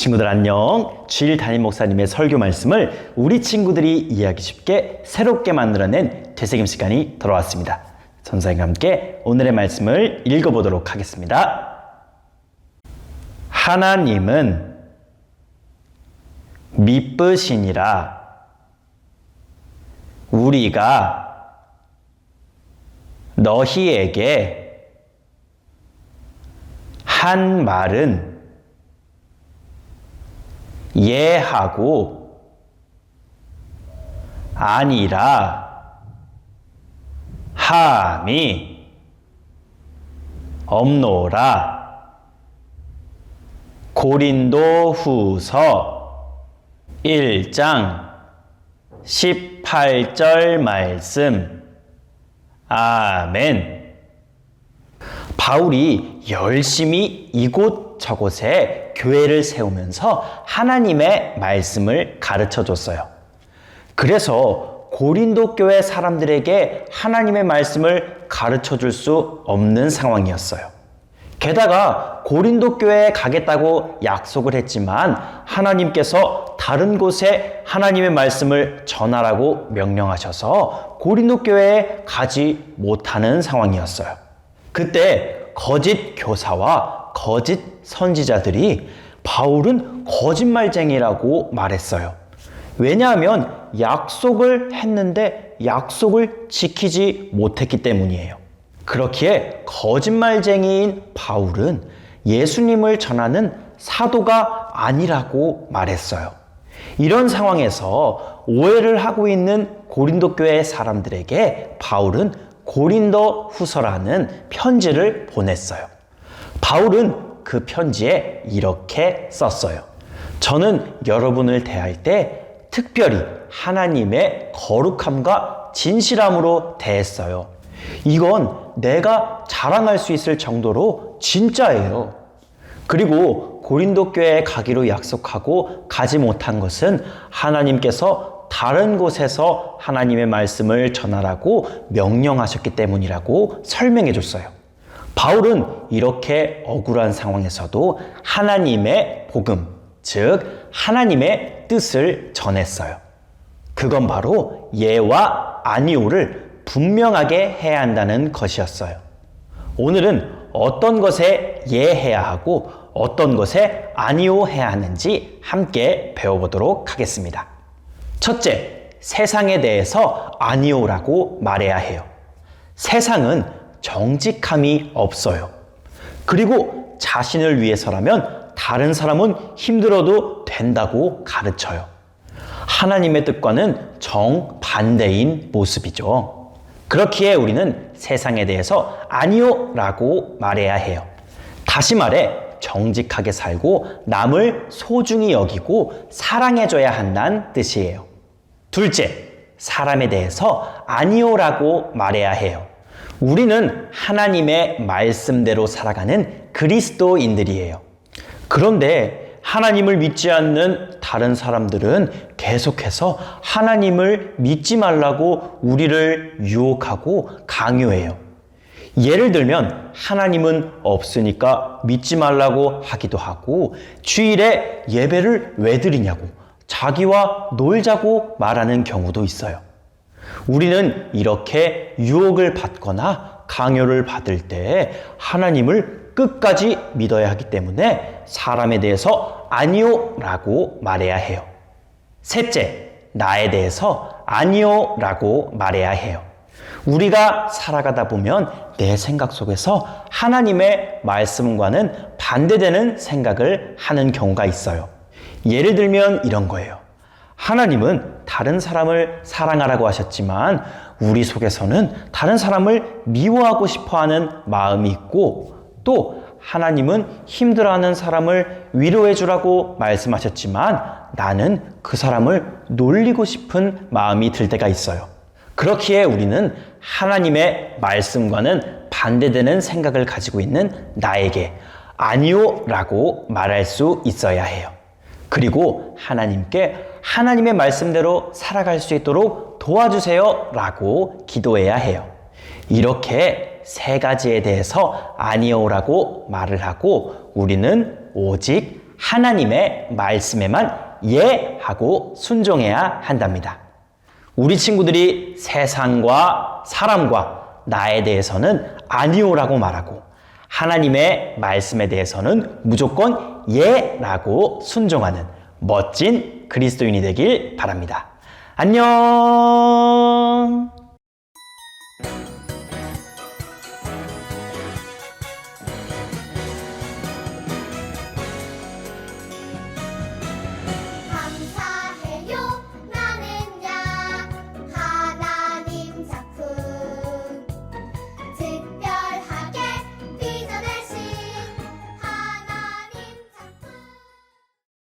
친구들 안녕. 주일 담임 목사님의 설교 말씀을 우리 친구들이 이해하기 쉽게 새롭게 만들어낸 되새김 시간이 돌아왔습니다. 선생님과 함께 오늘의 말씀을 읽어보도록 하겠습니다. 하나님은 미쁘시니라. 우리가 너희에게 한 말은 예하고 아니라 함이 없노라. 고린도후서 1장 18절 말씀. 아멘. 바울이 열심히 이곳저곳에 교회를 세우면서 하나님의 말씀을 가르쳐 줬어요. 그래서 고린도 교회 사람들에게 하나님의 말씀을 가르쳐 줄 수 없는 상황이었어요. 게다가 고린도 교회에 가겠다고 약속을 했지만 하나님께서 다른 곳에 하나님의 말씀을 전하라고 명령하셔서 고린도 교회에 가지 못하는 상황이었어요. 그때 거짓 교사와 거짓 선지자들이 바울은 거짓말쟁이라고 말했어요. 왜냐하면 약속을 했는데 약속을 지키지 못했기 때문이에요. 그렇기에 거짓말쟁이인 바울은 예수님을 전하는 사도가 아니라고 말했어요. 이런 상황에서 오해를 하고 있는 고린도 교회 사람들에게 바울은 고린도 후서라는 편지를 보냈어요. 바울은 그 편지에 이렇게 썼어요. 저는 여러분을 대할 때 특별히 하나님의 거룩함과 진실함으로 대했어요. 이건 내가 자랑할 수 있을 정도로 진짜예요. 그리고 고린도 교회에 가기로 약속하고 가지 못한 것은 하나님께서 다른 곳에서 하나님의 말씀을 전하라고 명령하셨기 때문이라고 설명해 줬어요. 바울은 이렇게 억울한 상황에서도 하나님의 복음, 즉 하나님의 뜻을 전했어요. 그건 바로 예와 아니오를 분명하게 해야 한다는 것이었어요. 오늘은 어떤 것에 예해야 하고 어떤 것에 아니오 해야 하는지 함께 배워보도록 하겠습니다. 첫째, 세상에 대해서 아니오라고 말해야 해요. 세상은 정직함이 없어요. 그리고 자신을 위해서라면 다른 사람은 힘들어도 된다고 가르쳐요. 하나님의 뜻과는 정반대인 모습이죠. 그렇기에 우리는 세상에 대해서 아니오라고 말해야 해요. 다시 말해 정직하게 살고 남을 소중히 여기고 사랑해줘야 한다는 뜻이에요. 둘째, 사람에 대해서 아니오라고 말해야 해요. 우리는 하나님의 말씀대로 살아가는 그리스도인들이에요. 그런데 하나님을 믿지 않는 다른 사람들은 계속해서 하나님을 믿지 말라고 우리를 유혹하고 강요해요. 예를 들면 하나님은 없으니까 믿지 말라고 하기도 하고 주일에 예배를 왜 드리냐고 자기와 놀자고 말하는 경우도 있어요. 우리는 이렇게 유혹을 받거나 강요를 받을 때 하나님을 끝까지 믿어야 하기 때문에 사람에 대해서 아니오라고 말해야 해요. 셋째, 나에 대해서 아니오라고 말해야 해요. 우리가 살아가다 보면 내 생각 속에서 하나님의 말씀과는 반대되는 생각을 하는 경우가 있어요. 예를 들면 이런 거예요. 하나님은 다른 사람을 사랑하라고 하셨지만 우리 속에서는 다른 사람을 미워하고 싶어하는 마음이 있고 또 하나님은 힘들어하는 사람을 위로해 주라고 말씀하셨지만 나는 그 사람을 놀리고 싶은 마음이 들 때가 있어요. 그렇기에 우리는 하나님의 말씀과는 반대되는 생각을 가지고 있는 나에게 아니오라고 말할 수 있어야 해요. 그리고 하나님께 하나님의 말씀대로 살아갈 수 있도록 도와주세요 라고 기도해야 해요. 이렇게 세 가지에 대해서 아니오라고 말을 하고 우리는 오직 하나님의 말씀에만 예 하고 순종해야 한답니다. 우리 친구들이 세상과 사람과 나에 대해서는 아니오라고 말하고 하나님의 말씀에 대해서는 무조건 예라고 순종하는 멋진 그리스도인이 되길 바랍니다. 안녕!